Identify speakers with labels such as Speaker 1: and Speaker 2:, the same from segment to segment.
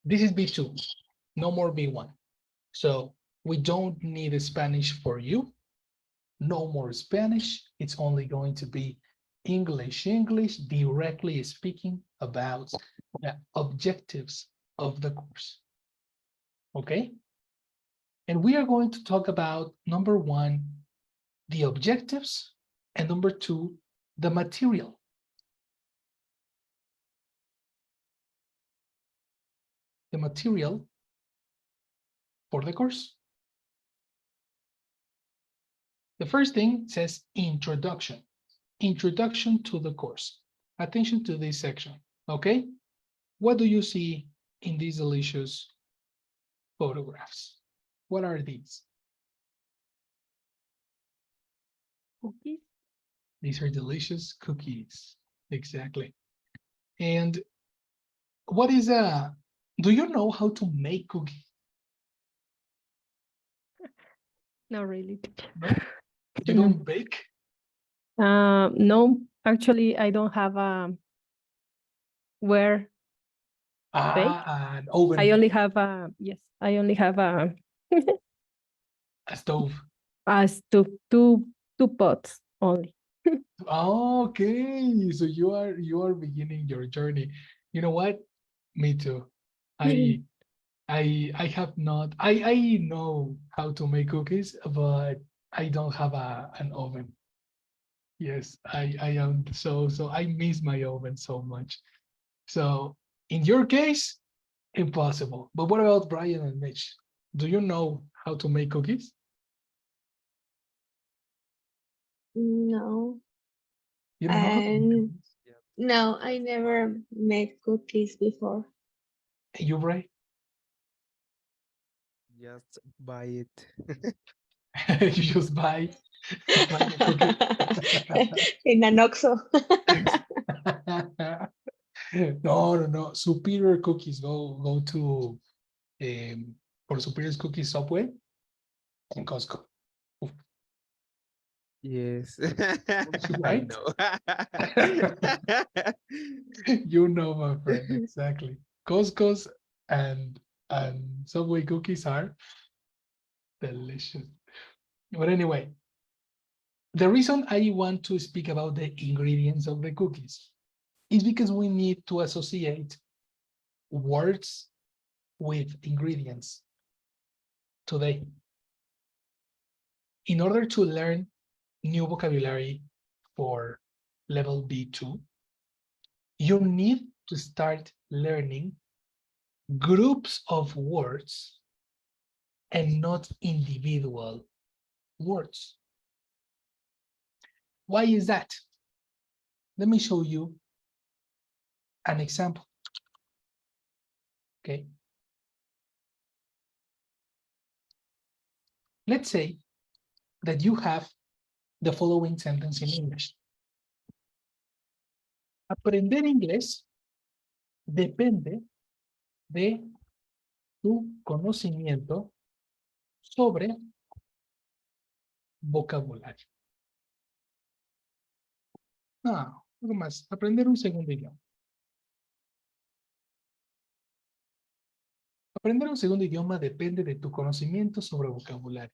Speaker 1: This is B2, no more B1. So we don't need a Spanish for you. No more Spanish. It's only going to be English, directly speaking about the objectives of the course. Okay? And we are going to talk about number one, the objectives, and number two, the material. The material for the course. The first thing says introduction. Introduction to the course. Attention to this section, okay? What do you see in these delicious photographs? What are these?
Speaker 2: Cookies.
Speaker 1: These are delicious cookies. Exactly. And what is do you know how to make cookies?
Speaker 2: Not really, teacher.
Speaker 1: No? You
Speaker 2: No.
Speaker 1: don't bake?
Speaker 2: No, actually, I don't have where bake.
Speaker 1: An
Speaker 2: I
Speaker 1: oven,
Speaker 2: only have a yes. I only have
Speaker 1: a stove.
Speaker 2: two pots only.
Speaker 1: Okay, so you are beginning your journey. You know what? Me too. I I have not. I know how to make cookies, but I don't have an oven. Yes, I am so I miss my oven so much. So in your case, impossible. But what about Brian and Mitch? Do you know how to make cookies?
Speaker 3: No,
Speaker 1: You don't know how to make
Speaker 3: and
Speaker 1: cookies?
Speaker 4: Yeah,
Speaker 3: no, I never made cookies before.
Speaker 1: And you, Brian?
Speaker 4: just buy it.
Speaker 1: You just buy the cookie.
Speaker 3: In an OXXO.
Speaker 1: No. Superior cookies. Go to for Superior Cookies Subway and Costco.
Speaker 4: Yes, I
Speaker 1: Right?
Speaker 4: know.
Speaker 1: You know, my friend, exactly. Costco's and Subway cookies are delicious. But anyway, the reason I want to speak about the ingredients of the cookies is because we need to associate words with ingredients today. In order to learn new vocabulary for level B2, you need to start learning groups of words and not individual words. Why is that? Let me show you an example. Okay. Let's say that you have the following sentence in English. Aprender inglés depende de tu conocimiento sobre vocabulario. No, algo más. Aprender un segundo idioma. Aprender un segundo idioma depende de tu conocimiento sobre vocabulario.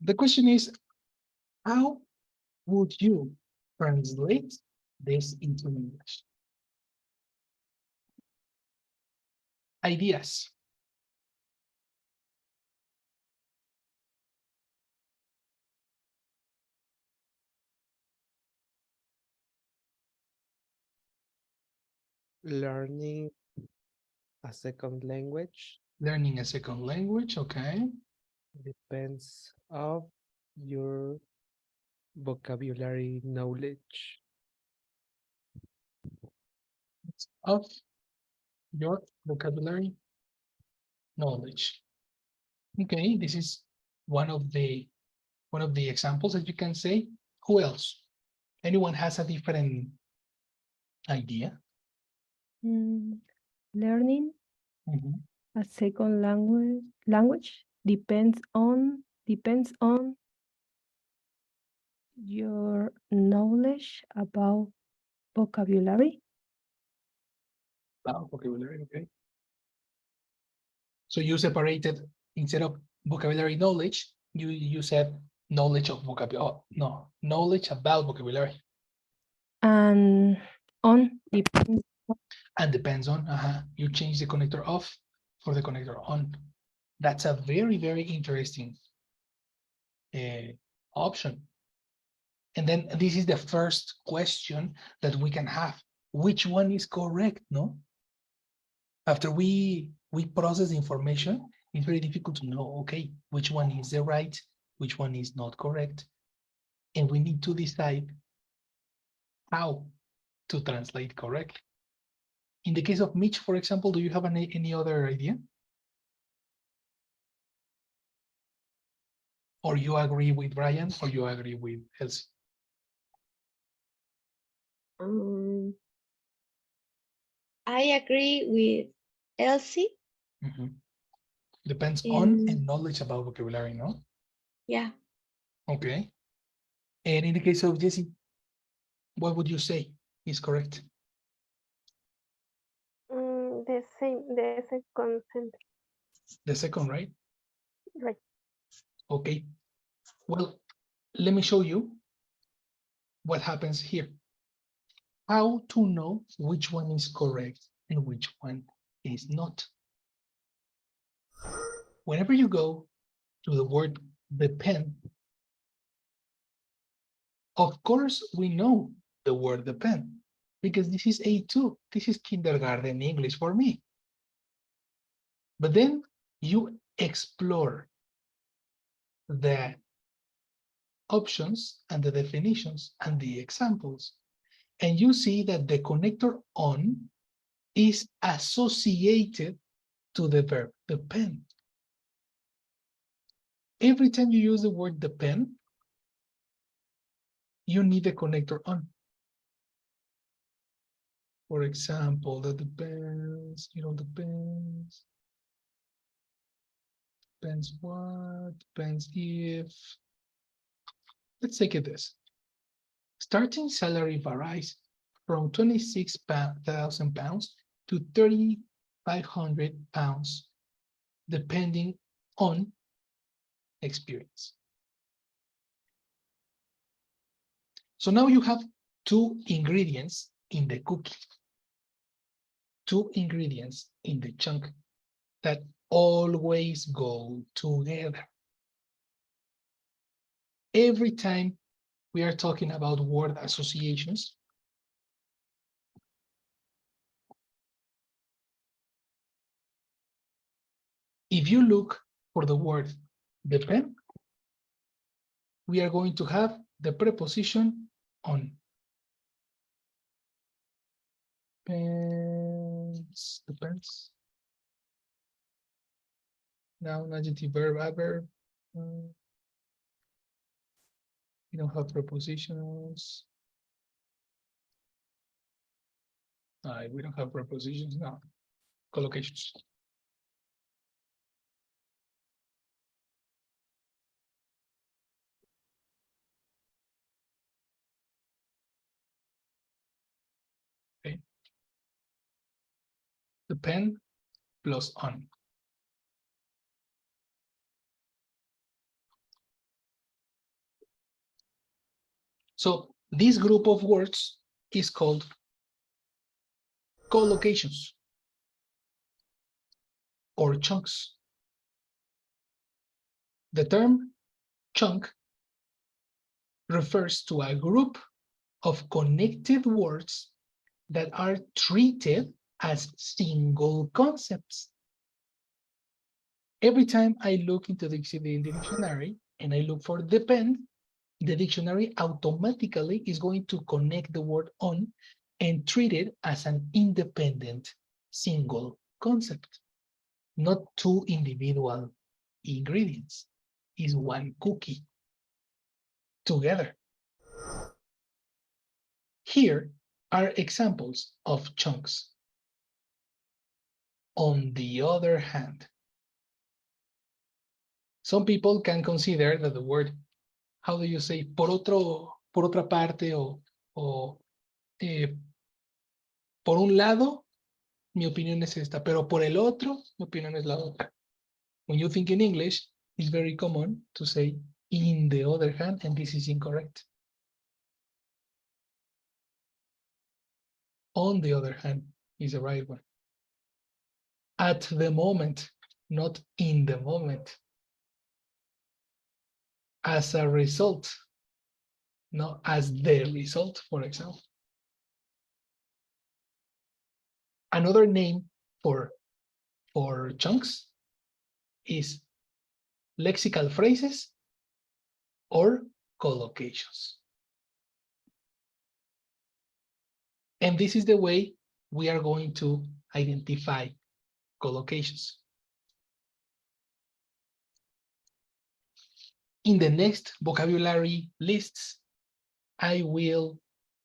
Speaker 1: The question is, how would you translate this into English? Ideas.
Speaker 4: Learning a second language
Speaker 1: Learning a second language, okay.
Speaker 4: depends of your vocabulary knowledge.
Speaker 1: Of your vocabulary knowledge. Okay, this is one of the examples that you can say. Who else? Anyone has a different idea?
Speaker 2: Learning
Speaker 1: Mhm.
Speaker 2: a second language depends on your knowledge about vocabulary.
Speaker 1: Wow, vocabulary, okay. So you separated, instead of vocabulary knowledge, you said knowledge of vocabulary. Oh, no, knowledge about vocabulary.
Speaker 2: And on depends.
Speaker 1: And depends on, you change the connector off for the connector on. That's a very, very interesting option. And then this is the first question that we can have. Which one is correct, no? After we process the information, it's very difficult to know, okay, which one is the right, which one is not correct. And we need to decide how to translate correctly. In the case of Mitch, for example, do you have any other idea? Or you agree with Brian, or you agree with Elsie?
Speaker 3: I agree with Elsie.
Speaker 1: Depends on and knowledge about vocabulary, no?
Speaker 3: Yeah.
Speaker 1: Okay. And in the case of Jessie, what would you say is correct?
Speaker 5: The same, the second sentence.
Speaker 1: The second, right?
Speaker 5: Right.
Speaker 1: Okay. Well, let me show you what happens here. How to know which one is correct and which one is not. Whenever you go to the word depend, of course we know the word depend because this is A2. This is kindergarten English for me. But then you explore the options and the definitions and the examples, and you see that the connector on is associated to the verb depend. Every time you use the word depend, you need a connector on. For example, the depends, depends. Depends what, depends if. Let's take it this. Starting salary varies from £26,000 to £3,500, depending on experience. So now you have two ingredients in the cookie, two ingredients in the chunk that always go together. Every time we are talking about word associations, if you look for the word depend, we are going to have the preposition on. Depends. Noun, adjective, verb, adverb. We don't have prepositions. We don't have prepositions now. Collocations. Okay. Depend plus on. So this group of words is called collocations or chunks. The term chunk refers to a group of connected words that are treated as single concepts. Every time I look into the dictionary and I look for depend, the dictionary automatically is going to connect the word on and treat it as an independent single concept, not two individual ingredients. Is one cookie together. Here are examples of chunks. On the other hand, some people can consider that the word, how do you say, por otra parte o por un lado, mi opinión es esta, pero por el otro, mi opinión es la otra. When you think in English, it's very common to say in the other hand, and this is incorrect. On the other hand is the right one. At the moment, not in the moment. As a result, not as the result, for example. Another name for chunks is lexical phrases or collocations. And this is the way we are going to identify collocations. In the next vocabulary lists, I will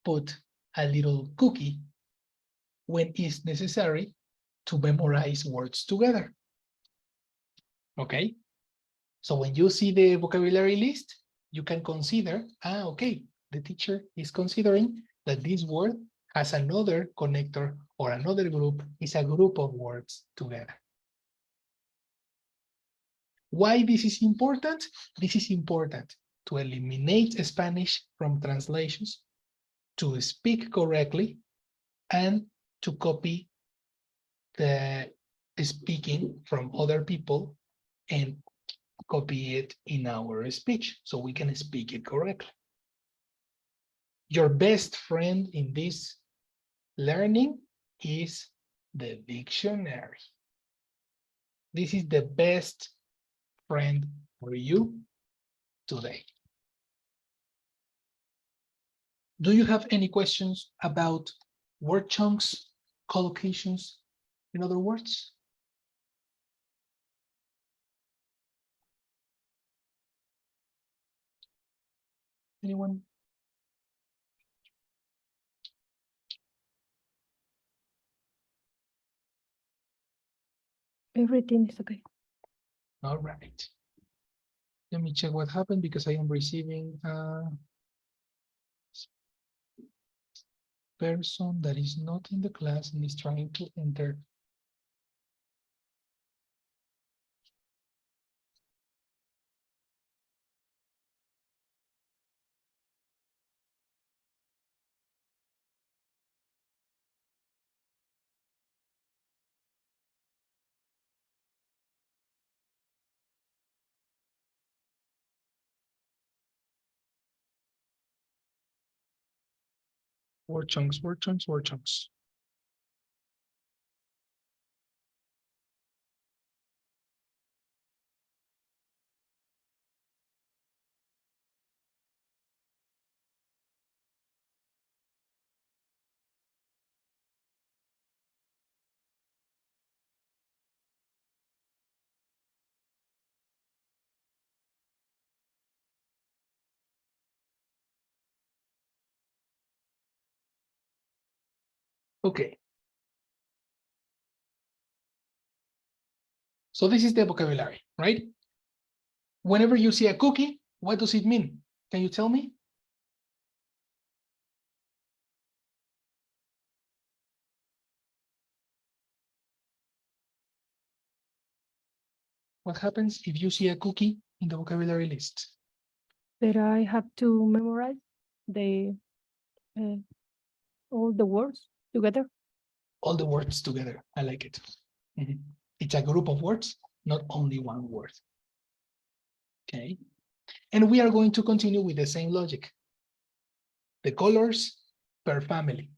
Speaker 1: put a little cookie when it's necessary to memorize words together. Okay? So when you see the vocabulary list, you can consider, okay, the teacher is considering that this word has another connector or another group, is a group of words together. Why this is important? This is important to eliminate Spanish from translations, to speak correctly, and to copy the speaking from other people and copy it in our speech so we can speak it correctly. Your best friend in this learning is the dictionary. This is the best friend for you today. Do you have any questions about word chunks, collocations, in other words? Anyone?
Speaker 2: Everything is okay.
Speaker 1: All right. Let me check what happened because I am receiving a person that is not in the class and is trying to enter. Word chunks, word chunks, word chunks. Okay. So this is the vocabulary, right? Whenever you see a cookie, what does it mean? Can you tell me? What happens if you see a cookie in the vocabulary list?
Speaker 2: That I have to memorize the uh, all the words together.
Speaker 1: All the words together. I like it. Mhm. It's a group of words, not only one word. Okay. And we are going to continue with the same logic. The colors per family.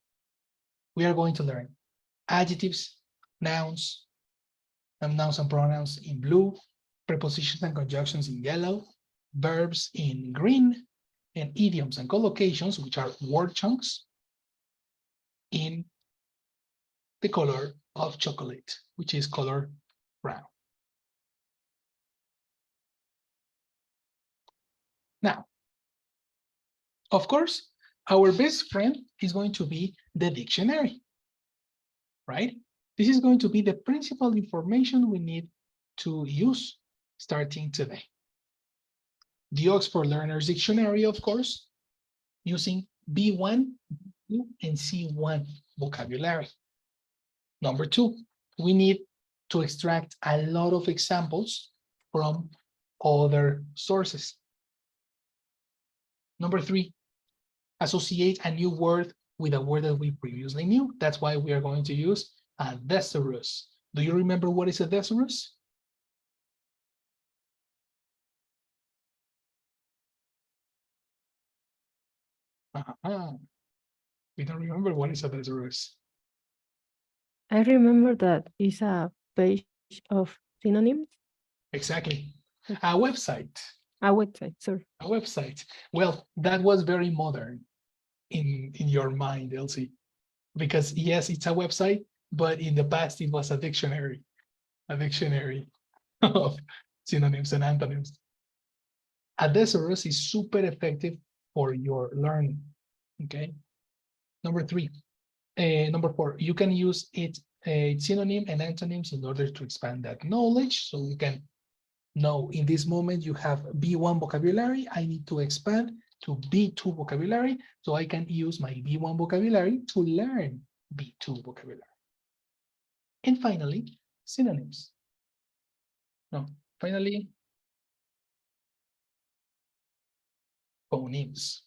Speaker 1: We are going to learn adjectives, nouns, and nouns and pronouns in blue, prepositions and conjunctions in yellow, verbs in green, and idioms and collocations, which are word chunks, in the color of chocolate, which is color brown. Now, of course, our best friend is going to be the dictionary, right? This is going to be the principal information we need to use starting today. The Oxford Learner's Dictionary, of course, using B1 and C1 vocabulary. Number two, we need to extract a lot of examples from other sources. Number 3, associate a new word with a word that we previously knew. That's why we are going to use a thesaurus. Do you remember what is a thesaurus? We don't remember what is a thesaurus.
Speaker 2: I remember that it's a page of synonyms.
Speaker 1: Exactly. A website.
Speaker 2: A website, sorry.
Speaker 1: A website. Well, that was very modern in your mind, Elsie, because yes, it's a website, but in the past it was a dictionary of synonyms and antonyms. A thesaurus is super effective for your learning. Okay. Number 4, you can use synonym and antonyms in order to expand that knowledge. So you can know in this moment you have B1 vocabulary. I need to expand to B2 vocabulary. So I can use my B1 vocabulary to learn B2 vocabulary. And finally, synonyms. No, finally, phonemes.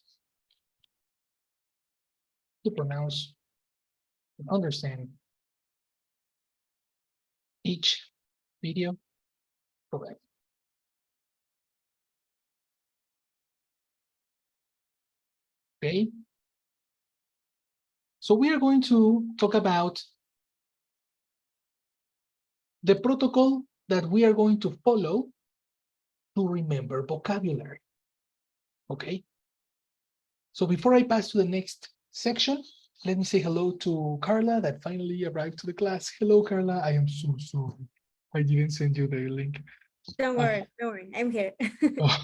Speaker 1: To pronounce and understand each video correct. Okay. So we are going to talk about the protocol that we are going to follow to remember vocabulary. Okay. So before I pass to the next section, let me say hello to Carla that finally arrived to the class. Hello, Carla. I am so sorry. I didn't send you the link.
Speaker 6: Don't worry, I'm here.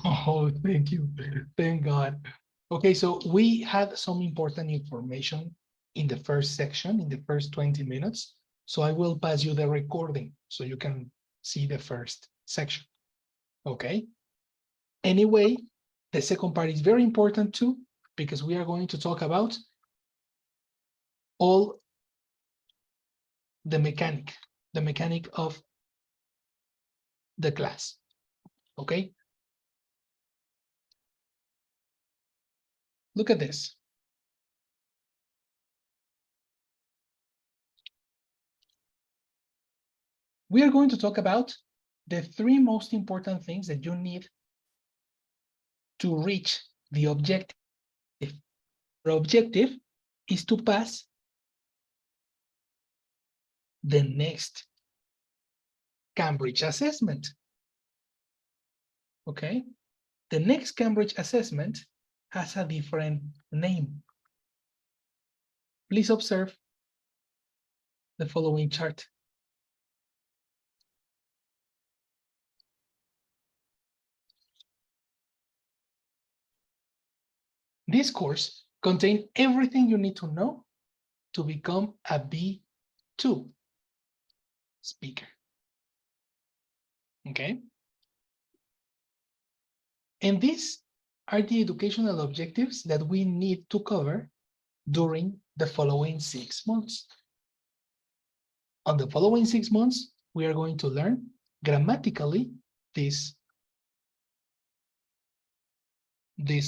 Speaker 1: Oh, thank you. Thank God. Okay, so we had some important information in the first section, in the first 20 minutes. So I will pass you the recording so you can see the first section. Okay. Anyway, the second part is very important too, because we are going to talk about all the mechanic of the class. Okay. Look at this. We are going to talk about the 3 most important things that you need to reach the objective. The objective is to pass the next Cambridge assessment. Okay? The next Cambridge assessment has a different name. Please observe the following chart. This course contains everything you need to know to become a B2 speaker. Okay? And these are the educational objectives that we need to cover during the following 6 months. On the following 6 months, we are going to learn grammatically these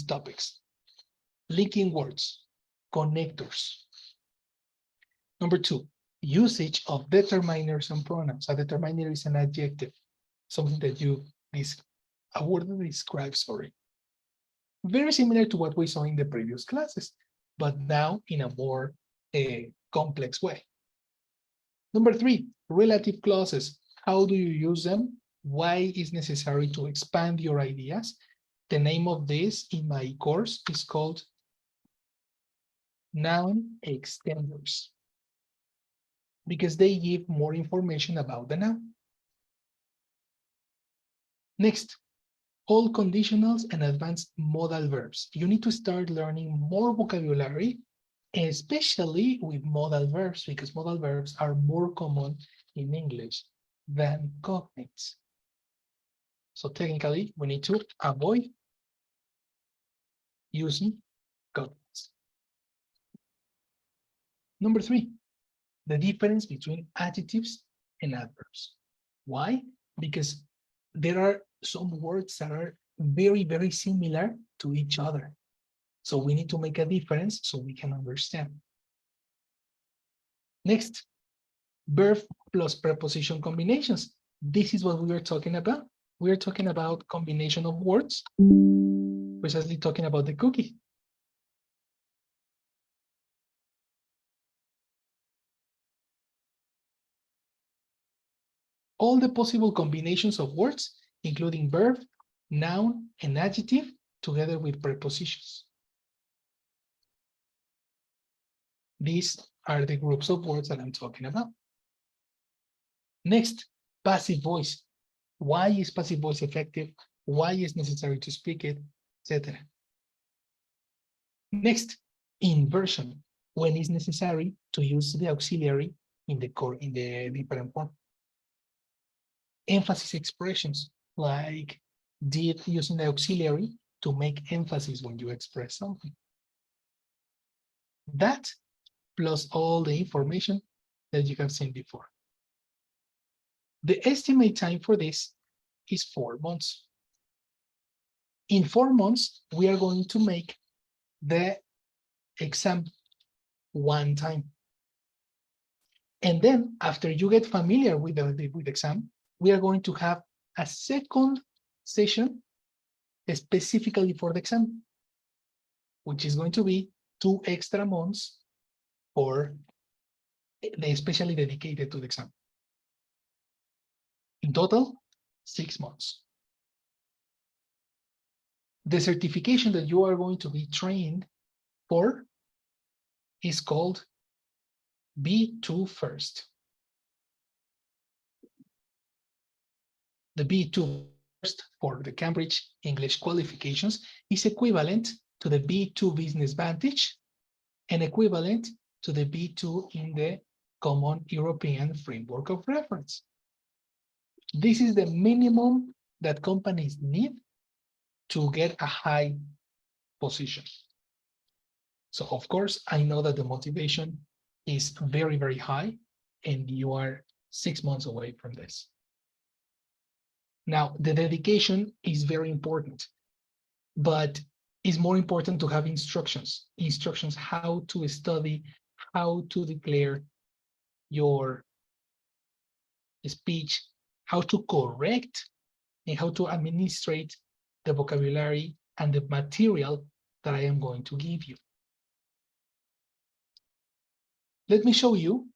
Speaker 1: topics. Linking words, connectors. Number 2, usage of determiners and pronouns. A determiner is an adjective, something that a word that describes, sorry. Very similar to what we saw in the previous classes, but now in a more complex way. Number 3, relative clauses. How do you use them? Why is necessary to expand your ideas? The name of this in my course is called noun extenders, because they give more information about the noun. Next, all conditionals and advanced modal verbs. You need to start learning more vocabulary, especially with modal verbs, because modal verbs are more common in English than cognates. So technically, we need to avoid using cognates. Number 3, the difference between adjectives and adverbs. Why? Because there are some words that are very, very similar to each other. So we need to make a difference so we can understand. Next, verb plus preposition combinations. This is what we are talking about. We are talking about combination of words, precisely talking about the cookie. All the possible combinations of words, including verb, noun, and adjective, together with prepositions. These are the groups of words that I'm talking about. Next, passive voice. Why is passive voice effective? Why is necessary to speak it, etc. Next, inversion. When is necessary to use the auxiliary in the different form. Emphasis expressions, like did using the auxiliary to make emphasis when you express something. That plus all the information that you have seen before. The estimate time for this is 4 months. In 4 months, we are going to make the exam one time. And then after you get familiar with the exam, we are going to have a second session specifically for the exam, which is going to be 2 extra months for especially dedicated to the exam. In total, 6 months. The certification that you are going to be trained for is called B2 First. The B2 First for the Cambridge English qualifications is equivalent to the B2 Business Vantage and equivalent to the B2 in the Common European Framework of Reference. This is the minimum that companies need to get a high position. So of course, I know that the motivation is very, very high and you are 6 months away from this. Now, the dedication is very important, but it's more important to have instructions how to study, how to declare your speech, how to correct, and how to administrate the vocabulary and the material that I am going to give you. Let me show you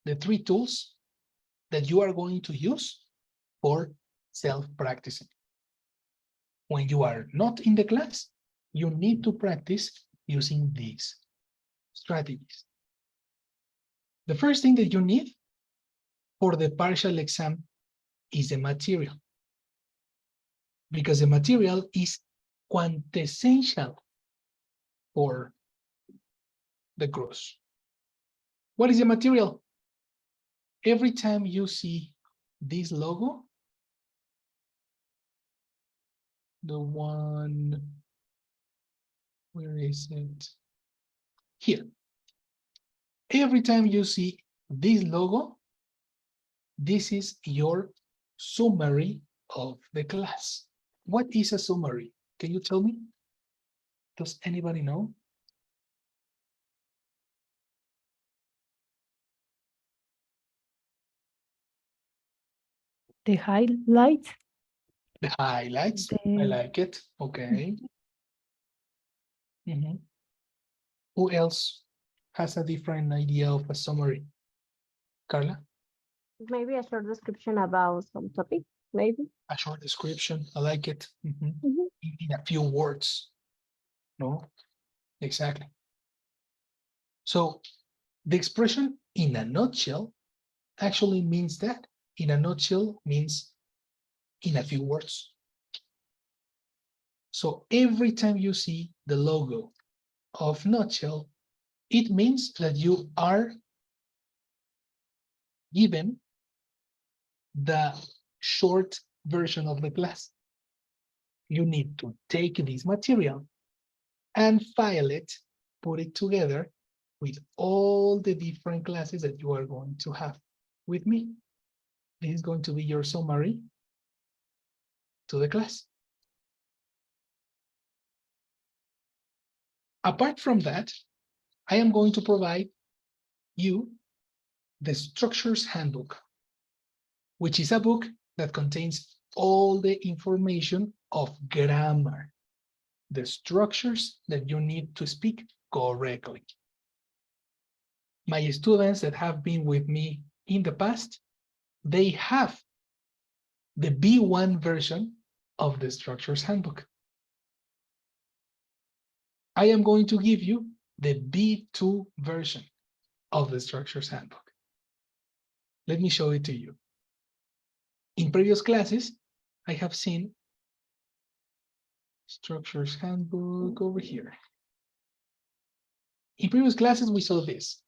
Speaker 1: the 3 tools that you are going to use for self-practicing. When you are not in the class, you need to practice using these strategies. The first thing that you need for the partial exam is the material, because the material is quintessential for the course. What is the material? Every time you see this logo, the one, where is it? Here. Every time you see this logo, this is your summary of the class. What is a summary? Can you tell me? Does anybody know?
Speaker 2: The highlight.
Speaker 1: The highlights. I like it. Okay. Who else has a different idea of a summary? Carla?
Speaker 5: Maybe a short description about some topic, maybe.
Speaker 1: A short description. I like it.
Speaker 5: Mhm.
Speaker 1: In a few words. No? Exactly. So the expression in a nutshell actually means that. In a nutshell means in a few words. So every time you see the logo of nutshell, it means that you are given the short version of the class. You need to take this material and file it, put it together with all the different classes that you are going to have with me. This is going to be your summary to the class. Apart from that, I am going to provide you the Structures Handbook, which is a book that contains all the information of grammar, the structures that you need to speak correctly. My students that have been with me in the past, they have the B1 version of the Structures Handbook. I am going to give you the B2 version of the Structures Handbook. Let me show it to you. In previous classes, I have seen Structures Handbook over here. In previous classes, we saw this.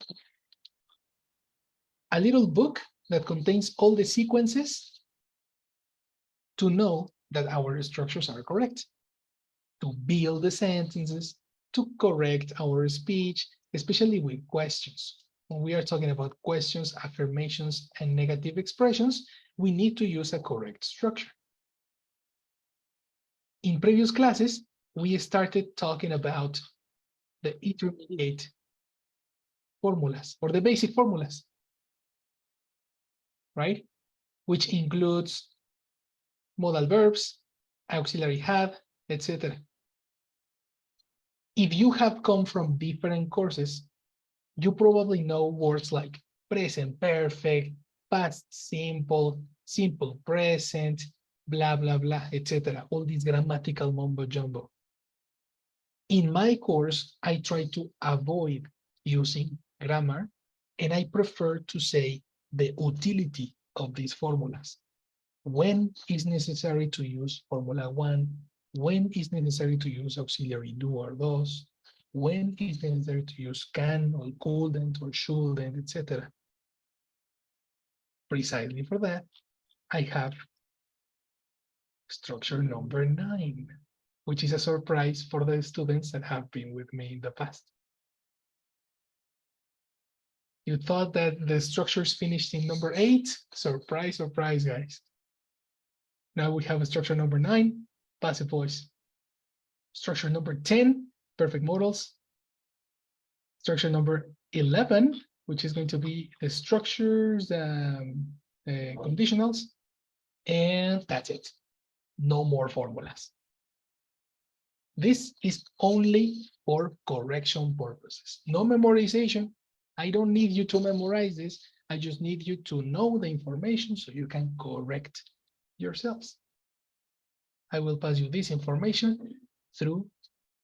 Speaker 1: A little book that contains all the sequences to know that our structures are correct, to build the sentences, to correct our speech, especially with questions. When we are talking about questions, affirmations, and negative expressions, we need to use a correct structure. In previous classes, we started talking about the intermediate formulas or the basic formulas, right? Which includes modal verbs, auxiliary have, etc. If you have come from different courses, you probably know words like present perfect, past simple, simple present, blah, blah, blah, etc. All these grammatical mumbo jumbo. In my course, I try to avoid using grammar, and I prefer to say the utility of these formulas. When is necessary to use Formula 1? When is necessary to use auxiliary do or does? When is necessary to use can or couldn't or shouldn't, etc. Precisely for that, I have structure number 9, which is a surprise for the students that have been with me in the past. You thought that the structures finished in number 8? Surprise, surprise, guys. Now we have a structure number 9, passive voice. Structure number 10, perfect modals. Structure number 11, which is going to be the structures, conditionals, and that's it. No more formulas. This is only for correction purposes. No memorization. I don't need you to memorize this. I just need you to know the information so you can correct yourselves. I will pass you this information through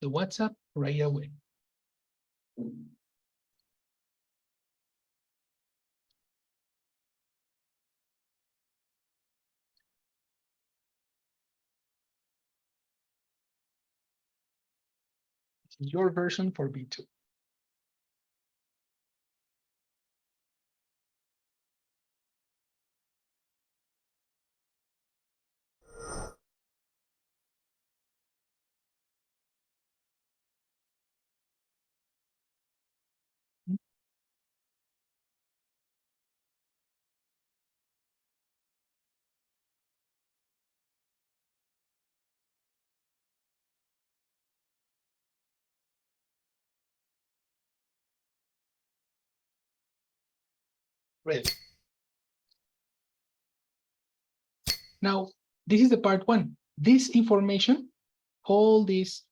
Speaker 1: the WhatsApp right away. Your version for B2. Great. Now, this is the part 1. This information, all this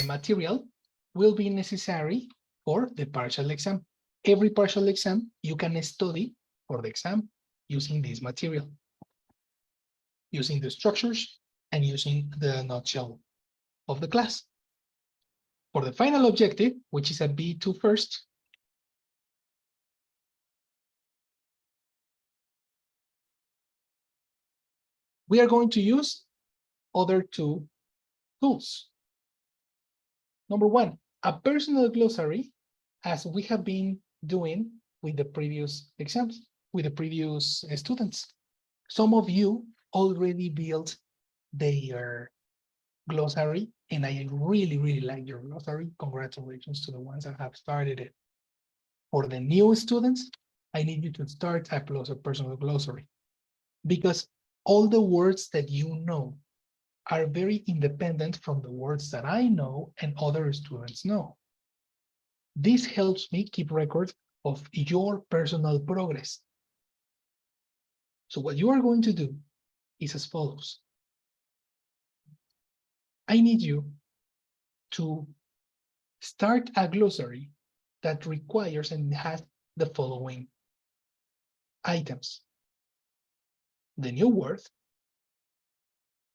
Speaker 1: material will be necessary for the partial exam. Every partial exam, you can study for the exam using this material, using the structures and using the nutshell of the class. For the final objective, which is a B2 first, we are going to use other 2 tools. Number 1, a personal glossary, as we have been doing with the previous exams, with the previous students. Some of you already built their glossary, and I really, really like your glossary. Congratulations to the ones that have started it. For the new students, I need you to start a personal glossary, because all the words that you know are very independent from the words that I know and other students know. This helps me keep record of your personal progress. So what you are going to do is as follows. I need you to start a glossary that requires and has the following items. The new word,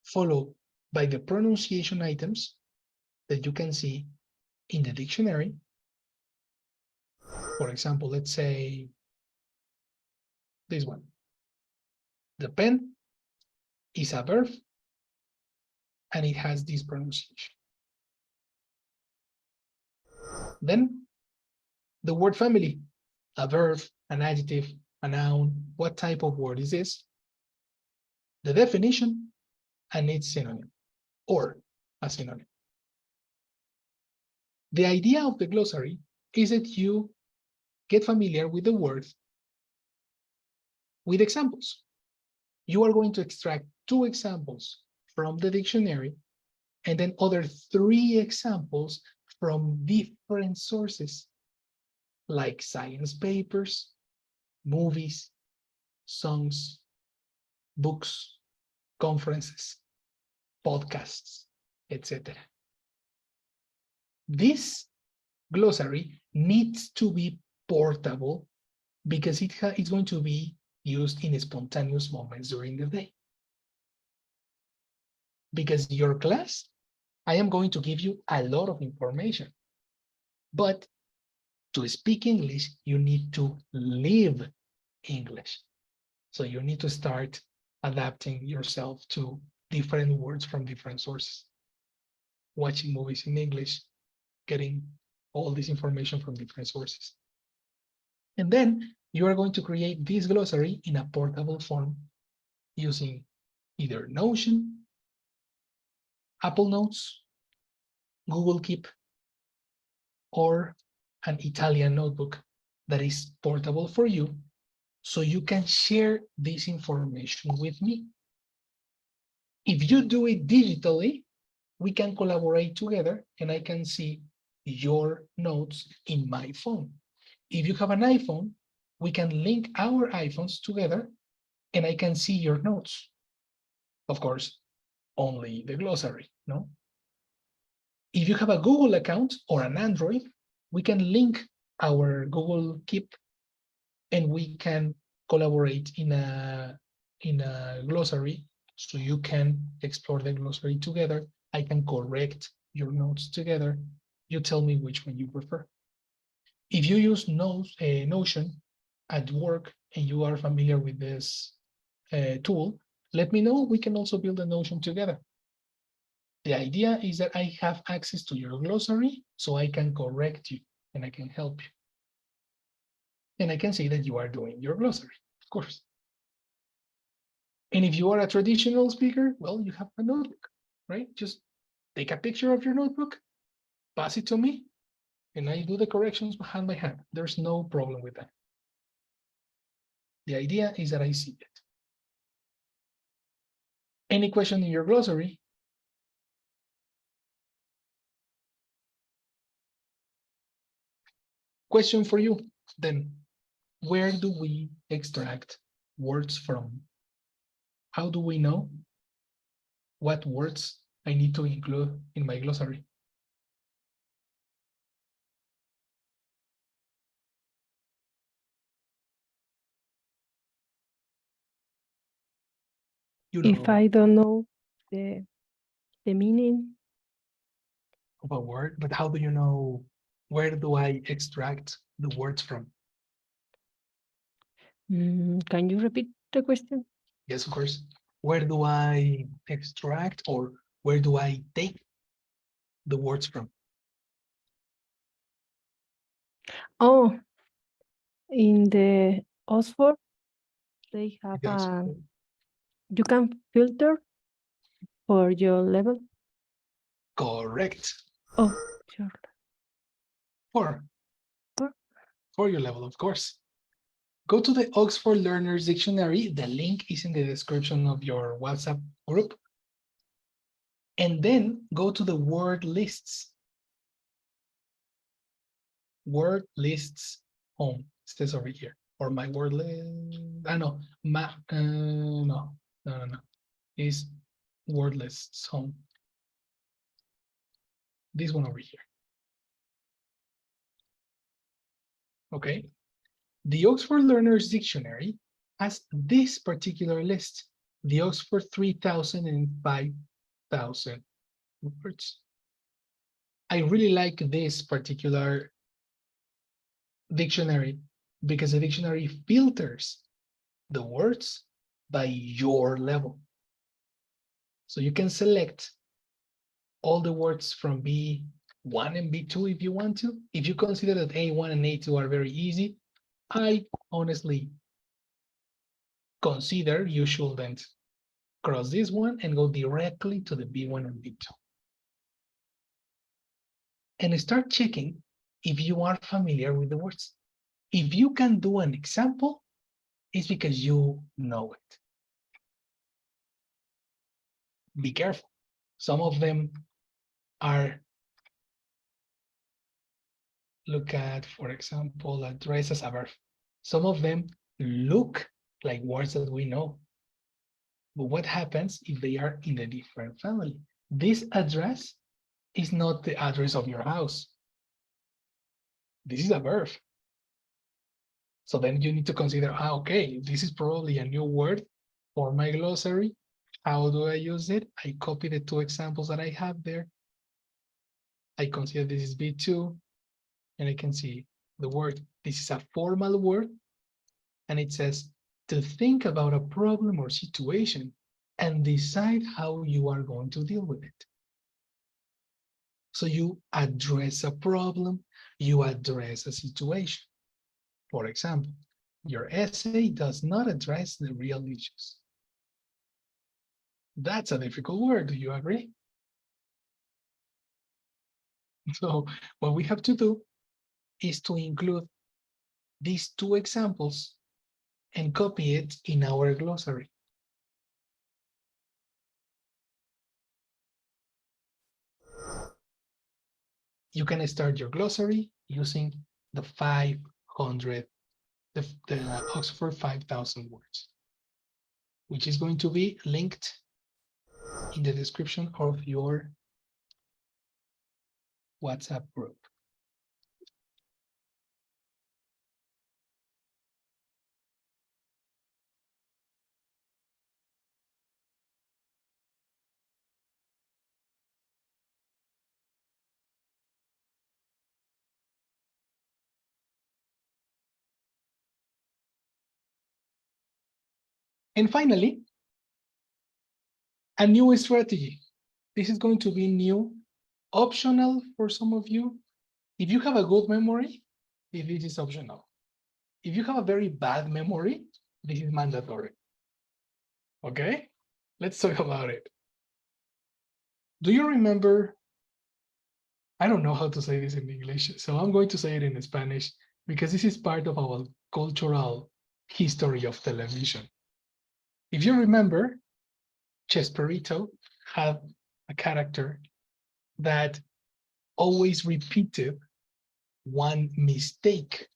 Speaker 1: followed by the pronunciation items that you can see in the dictionary. For example, let's say this one. The pen is a verb and it has this pronunciation. Then the word family, a verb, an adjective, a noun. What type of word is this? The definition and its synonym or a synonym. The idea of the glossary is that you get familiar with the word with examples. You are going to extract 2 examples from the dictionary and then other 3 examples from different sources like science papers, movies, songs, books, conferences, podcasts, etc. This glossary needs to be portable because it's going to be used in spontaneous moments during the day. Because your class, I am going to give you a lot of information, but to speak English, you need to live English. So you need to start adapting yourself to different words from different sources. Watching movies in English, getting all this information from different sources. And then you are going to create this glossary in a portable form using either Notion, Apple Notes, Google Keep, or an Italian notebook that is portable for you so you can share this information with me. If you do it digitally, we can collaborate together and I can see your notes in my phone. If you have an iPhone, we can link our iPhones together and I can see your notes. Of course, only the glossary, no? If you have a Google account or an Android, we can link our Google Keep and we can collaborate in a glossary so you can explore the glossary together. I can correct your notes together. You tell me which one you prefer. If you use Notion at work and you are familiar with this tool, let me know. We can also build a Notion together. The idea is that I have access to your glossary so I can correct you and I can help you. And I can see that you are doing your glossary, of course. And if you are a traditional speaker, well, you have a notebook, right? Just take a picture of your notebook, pass it to me, and I do the corrections hand by hand. There's no problem with that. The idea is that I see it. Any question in your glossary? Question for you, then. Where do we extract words from? How do we know what words I need to include in my glossary? You know,
Speaker 2: If I don't know the meaning,
Speaker 1: of a word, but how do you know where do I extract the words from?
Speaker 2: can you repeat the question?
Speaker 1: Yes, of course. Where do I extract or where do I take the words from?
Speaker 2: Oh, in the Oxford, they have
Speaker 1: Yes.
Speaker 2: you can filter for your level.
Speaker 1: Correct.
Speaker 2: Oh, sure.
Speaker 1: For
Speaker 2: For-
Speaker 1: for your level, of course. Go to the Oxford Learners Dictionary. The link is in the description of your WhatsApp group. And then go to the word lists. Word lists home. It says over here. Or my word list. I know. No. Is word lists home. This one over here. Okay. The Oxford Learners Dictionary has this particular list, the Oxford 3000 and 5000 words. I really like this particular dictionary because the dictionary filters the words by your level. So you can select all the words from B1 and B2 if you want to. If you consider that A1 and A2 are very easy, I honestly consider you shouldn't cross this one and go directly to the B1 and B2. And start checking if you are familiar with the words. If you can do an example, it's because you know it. Be careful. Some of them are, look at, for example, address as a verb. Some of them look like words that we know. But what happens if they are in a different family? This address is not the address of your house. This is a verb. So then you need to consider, okay, this is probably a new word for my glossary. How do I use it? I copy the two examples that I have there. I consider this is B2, and I can see the word. This is a formal word, and it says to think about a problem or situation and decide how you are going to deal with it. So you address a problem, you address a situation. For example, your essay does not address the real issues. That's a difficult word, do you agree? So what we have to do is to include these two examples and copy it in our glossary. You can start your glossary using the 500, the Oxford 5000 words, which is going to be linked in the description of your WhatsApp group. And finally, a new strategy. This is going to be new, optional for some of you. If you have a good memory, this is optional. If you have a very bad memory, this is mandatory. Okay, let's talk about it. Do you remember? I don't know how to say this in English, so I'm going to say it in Spanish because this is part of our cultural history of television. If you remember, Chespirito had a character that always repeated one mistake.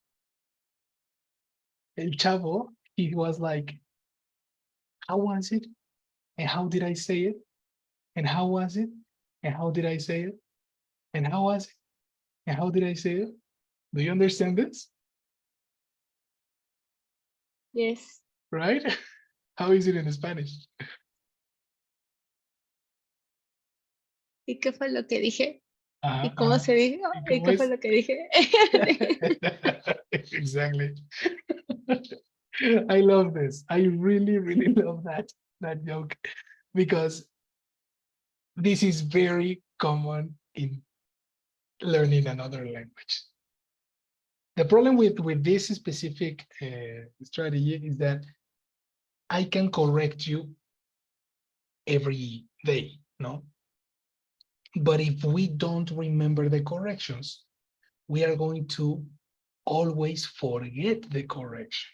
Speaker 1: El Chavo, he was like, how was it? And how did I say it? And how was it? And how did I say it? And how was it? And how did I say it? Do you understand this?
Speaker 3: Yes.
Speaker 1: Right? How is it in Spanish?
Speaker 3: ¿Y qué fue lo que dije?
Speaker 1: Ajá,
Speaker 3: ¿Y cómo
Speaker 1: ajá.
Speaker 3: se dijo?
Speaker 1: ¿Y
Speaker 3: ¿Y
Speaker 1: cómo
Speaker 3: qué fue
Speaker 1: es?
Speaker 3: lo que dije?
Speaker 1: Exactly. I love this. I really, really love that joke because this is very common in learning another language. The problem with this specific strategy is that I can correct you every day, no? But if we don't remember the corrections, we are going to always forget the correction.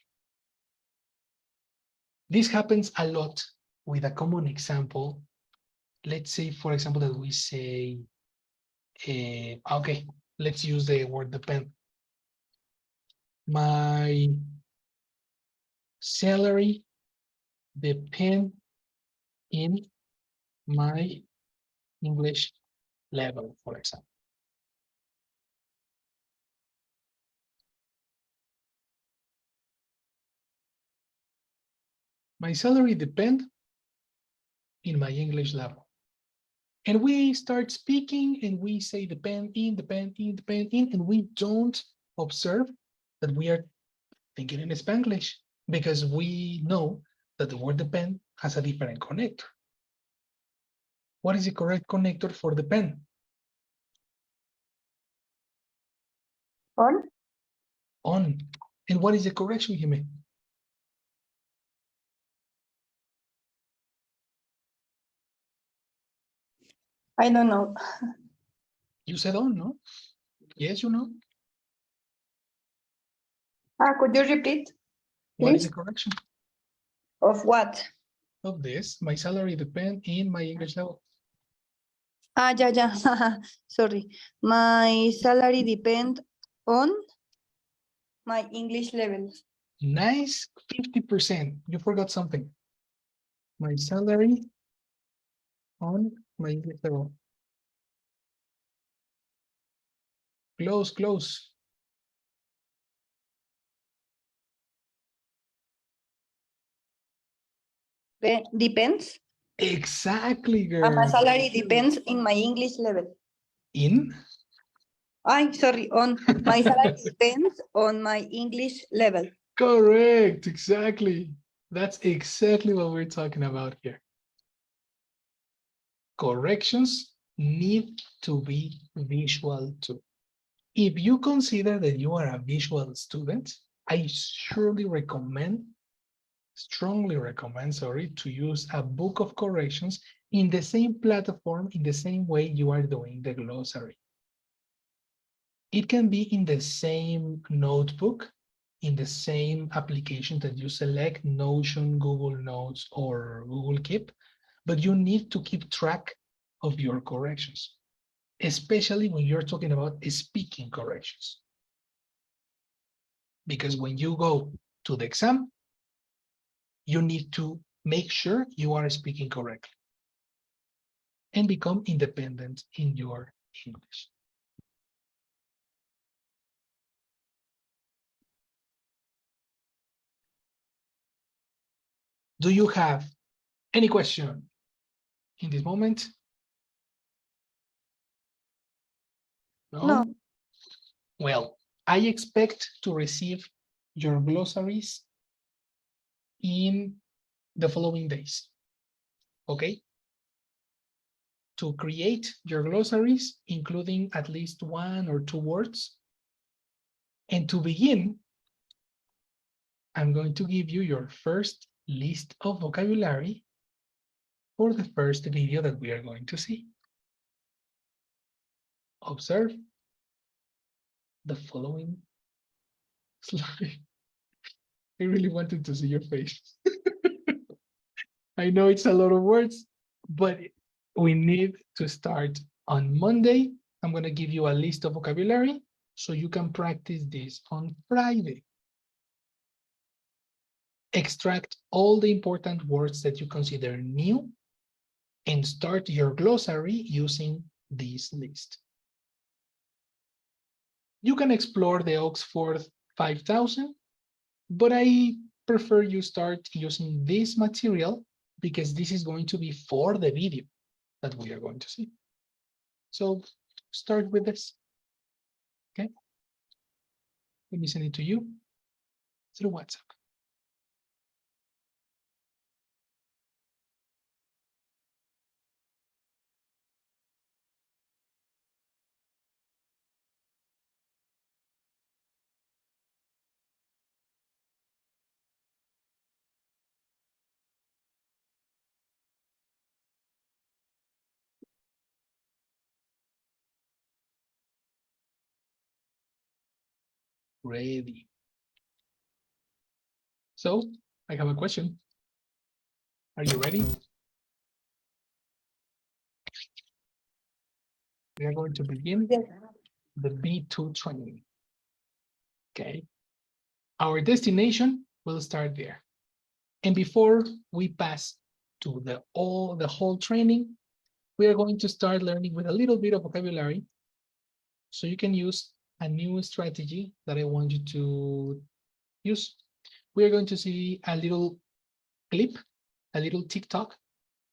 Speaker 1: This happens a lot with a common example. Let's say, for example, that we say, okay, let's use the word depend. My salary depend in my English level, for example. My salary depend in my English level. And we start speaking and we say depend in, and we don't observe that we are thinking in Spanglish because we know that the word depend has a different connector. What is the correct connector for depend?
Speaker 3: On?
Speaker 1: On. And what is the correction, Jimmy?
Speaker 3: I don't know.
Speaker 1: You said on, no? Yes, you know.
Speaker 3: Could you repeat,
Speaker 1: What is the
Speaker 3: please?
Speaker 1: correction
Speaker 3: Of what?
Speaker 1: of this? My salary depend in my English level.
Speaker 3: Yeah. Sorry. My salary depend on my English level.
Speaker 1: Nice, 50%. You forgot something. My salary on my English level. Close, close.
Speaker 3: Depends.
Speaker 1: Exactly,
Speaker 3: My
Speaker 1: girl.
Speaker 3: salary depends in my English level.
Speaker 1: In?
Speaker 3: Sorry, on my salary depends on my English level.
Speaker 1: Correct, exactly. That's exactly what we're talking about here. Corrections need to be visual too. If you consider that you are a visual student, I surely recommend, strongly recommend, sorry, to use a book of corrections in the same platform, in the same way you are doing the glossary. It can be in the same notebook, in the same application that you select, Notion, Google Notes, or Google Keep, but you need to keep track of your corrections, especially when you're talking about speaking corrections. Because when you go to the exam, you need to make sure you are speaking correctly and become independent in your English. Do you have any question in this moment?
Speaker 3: No.
Speaker 1: Well, I expect to receive your glossaries in the following days. Okay? To create your glossaries, including at least 1 or 2 words. And to begin, I'm going to give you your first list of vocabulary for the first video that we are going to see. Observe the following slide. I really wanted to see your face. I know it's a lot of words, but we need to start on Monday. I'm going to give you a list of vocabulary so you can practice this on Friday. Extract all the important words that you consider new and start your glossary using this list. You can explore the Oxford 5000, but I prefer you start using this material because this is going to be for the video that we are going to see. So start with this, okay? Let me send it to you through WhatsApp. Ready. So I have a question. Are you ready? We are going to begin the B2 training. Okay. Our destination will start there. And before we pass to the whole training, we are going to start learning with a little bit of vocabulary. So you can use a new strategy that I want you to use. We are going to see a little clip, a little TikTok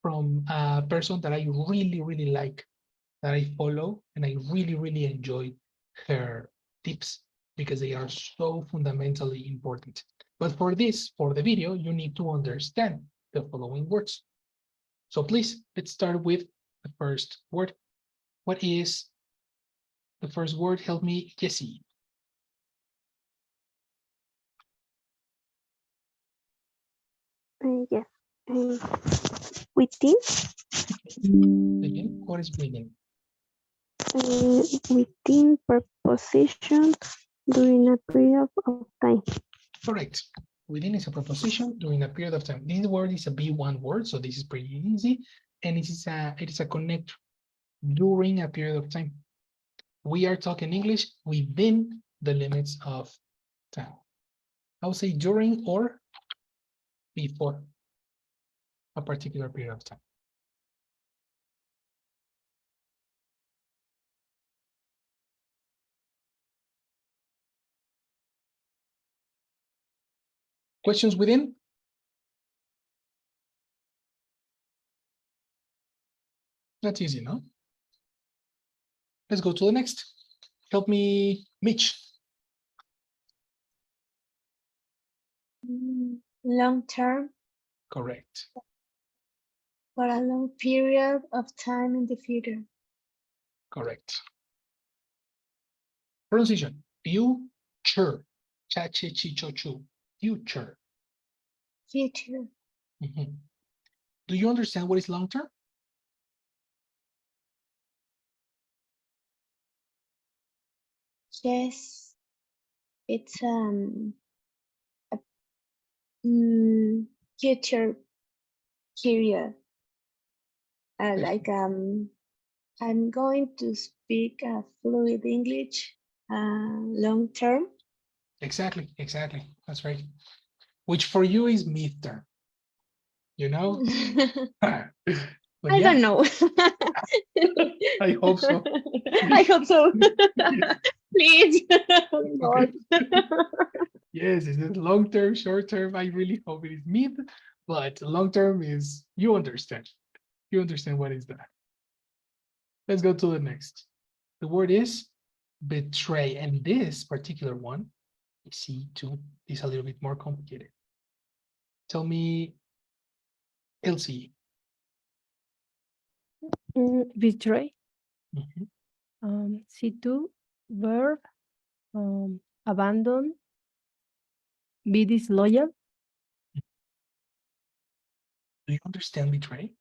Speaker 1: from a person that I really, really like, that I follow, and I really, really enjoy her tips because they are so fundamentally important. But for this, for the video, you need to understand the following words. So please, let's start with the first word. What is the first word? Help me, Jessie.
Speaker 5: Yes. Within,
Speaker 1: Begin. What is begin?
Speaker 5: within preposition during a period of time.
Speaker 1: Correct. Within is a preposition during a period of time. This word is a B1 word, so this is pretty easy. And it is a connector during a period of time. We are talking English within the limits of time. I would say during or before a particular period of time. Questions within? That's easy, no? Let's go to the next. Help me, Mitch.
Speaker 6: Long term,
Speaker 1: Correct.
Speaker 6: for a long period of time in the future.
Speaker 1: Correct. Pronunciation. Future. Cha chi chi cho chu. Future.
Speaker 6: Future.
Speaker 1: Mhm. Do you understand what is long term?
Speaker 6: Yes. It's a future period. Like I'm going to speak fluid English long term.
Speaker 1: Exactly, exactly. That's right. Which for you is midterm. You know? But
Speaker 6: I
Speaker 1: yeah,
Speaker 6: don't know.
Speaker 1: I hope so.
Speaker 6: I hope so. Please. Lord.
Speaker 1: Yes, is it long term, short term? I really hope it is mid, but long term is you understand. You understand what is that. Let's go to the next. The word is betray, and this particular one, C2, is a little bit more complicated. Tell me, Elsie.
Speaker 2: Betray.
Speaker 1: Mhm.
Speaker 2: C2, verb, abandon, be disloyal.
Speaker 1: Do you understand betray?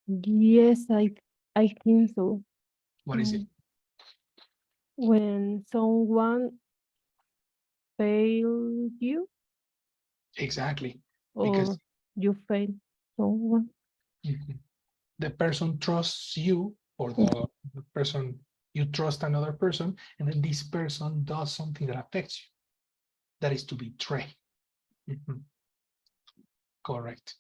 Speaker 2: Yes, I think so.
Speaker 1: What is it?
Speaker 2: When someone fails you
Speaker 1: Exactly.
Speaker 2: or
Speaker 1: Because
Speaker 2: you fail someone.
Speaker 1: mhm, the person trusts you, or the person you trust another person, and then this person does something that affects you. That is to betray. Mhm. Correct.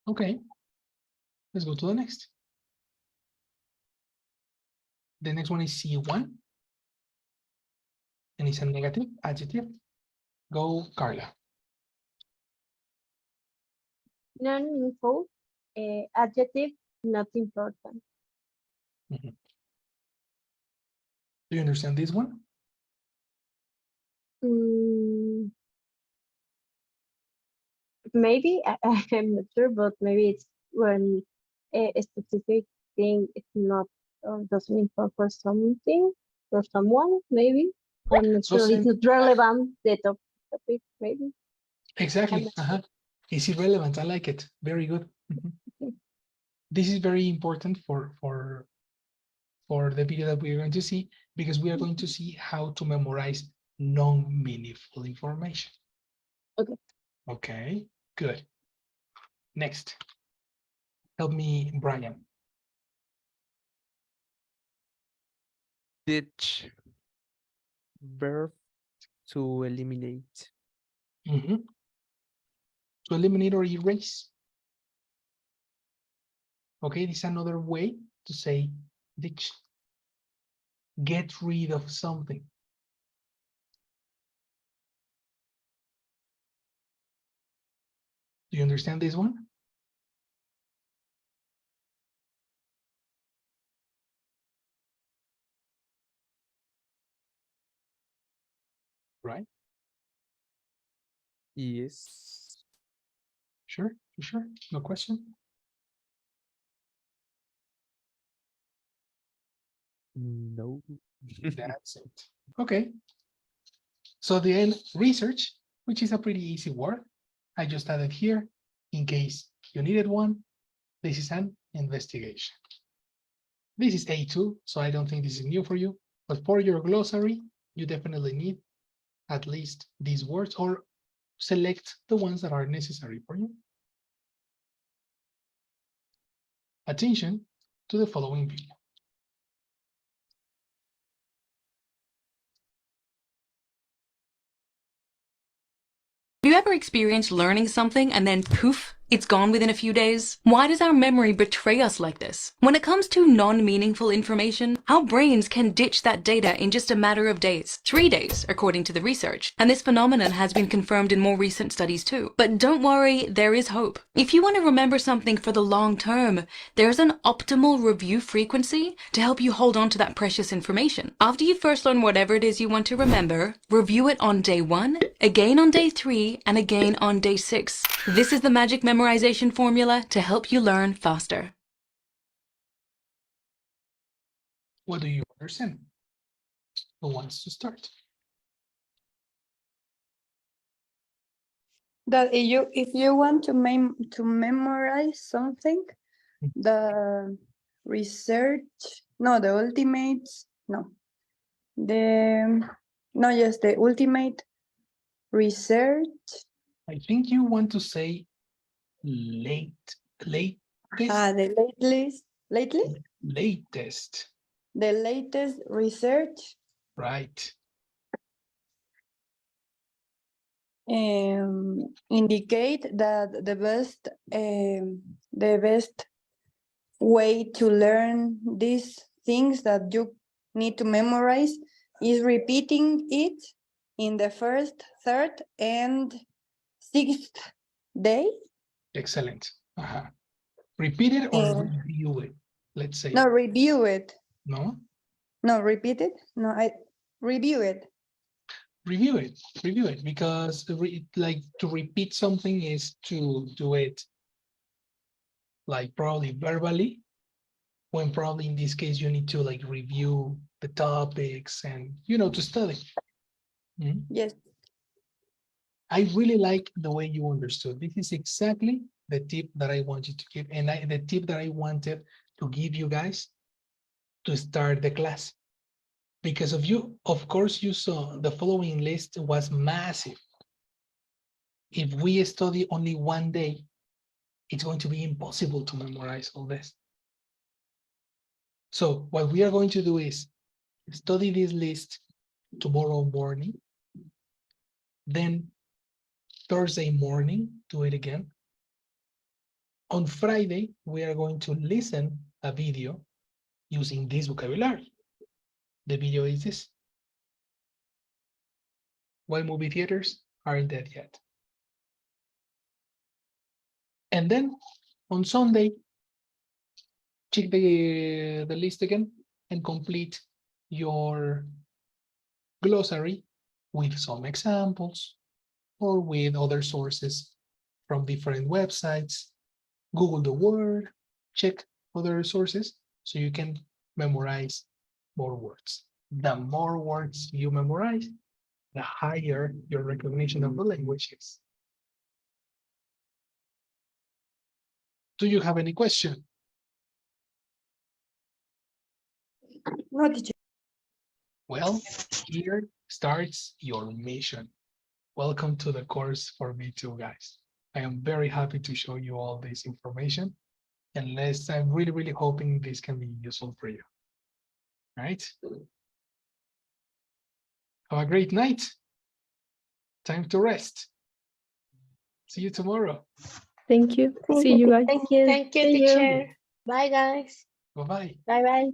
Speaker 1: Okay, let's go to the next. The next one is C1, and it's a negative adjective. Go, Carla.
Speaker 5: Non-meaningful, adjective, not important.
Speaker 1: Mhm. Do you understand this one?
Speaker 5: Maybe I'm not sure, but maybe it's when a specific thing is not doesn't important for something for someone. Maybe I'm not sure. It's
Speaker 1: Doesn't
Speaker 5: not relevant. The topic, maybe. I'm
Speaker 1: exactly.
Speaker 5: not sure.
Speaker 1: It's irrelevant. I like it. Very good. Mhm. This is very important for the video that we're going to see, because we are going to see how to memorize non-meaningful information.
Speaker 5: Okay.
Speaker 1: Okay, good. Next. Help me, Brian.
Speaker 4: Ditch. Verb to eliminate.
Speaker 1: Mhm. To eliminate or erase. Okay, this is another way to say ditch. Get rid of something. Do you understand this one? Right?
Speaker 4: Yes.
Speaker 1: Sure, sure. No question.
Speaker 4: No.
Speaker 1: That's it. Okay. So the end research, which is a pretty easy word, I just added here in case you needed one. This is an investigation. This is A2, so I don't think this is new for you. But for your glossary, you definitely need at least these words or select the ones that are necessary for you. Attention to the following video.
Speaker 7: Have you ever experienced learning something and then poof, it's gone within a few days? Why does our memory betray us like this? When it comes to non-meaningful information, our brains can ditch that data in just a matter of days. 3 days, according to the research. And this phenomenon has been confirmed in more recent studies too. But don't worry, there is hope. If you want to remember something for the long term, there's an optimal review frequency to help you hold on to that precious information. After you first learn whatever it is you want to remember, review it on day 1, again on day 3, and again on day 6. This is the magic memorization formula to help you learn faster.
Speaker 1: What do you understand? Who wants to start?
Speaker 3: That if you want to memorize something, the research, no, the ultimate, no, the no, yes, the ultimate research.
Speaker 1: I think you want to say latest,
Speaker 3: Lately,
Speaker 1: latest,
Speaker 3: the latest research
Speaker 1: right?
Speaker 3: indicate that the best way to learn these things that you need to memorize is repeating it in the first, third, and sixth day.
Speaker 1: Excellent. Repeat it or
Speaker 3: And
Speaker 1: review it. Let's say
Speaker 3: no, review it.
Speaker 1: no.
Speaker 3: No, repeat it. No, I review it.
Speaker 1: Review it. Review it because like to repeat something is to do it like probably verbally. When probably in this case you need to like review the topics and to study. Mhm.
Speaker 3: Yes.
Speaker 1: I really like the way you understood. This is exactly the tip that I wanted to give, and the tip that I wanted to give you guys to start the class. Because of course, you saw the following list was massive. If we study only one day, it's going to be impossible to memorize all this. So what we are going to do is study this list tomorrow morning, then Thursday morning, do it again. On Friday, we are going to listen a video using this vocabulary. The video is this. Why movie theaters aren't dead yet. And then on Sunday, check the list again and complete your glossary with some examples or with other sources from different websites. Google the word, check other sources so you can memorize more words. The more words you memorize, the higher your recognition of the language is. Do you have any question?
Speaker 3: No, teacher.
Speaker 1: Well, here starts your mission. welcome to the course for B2, guys. I am very happy to show you all this information. And I'm really, really hoping this can be useful for you. All right. Have a great night. Time to rest. See you tomorrow.
Speaker 2: Thank you. See you guys.
Speaker 5: Thank you.
Speaker 6: Thank you,
Speaker 5: See you.
Speaker 6: teacher. Bye, guys.
Speaker 1: Bye-bye.
Speaker 5: Bye bye.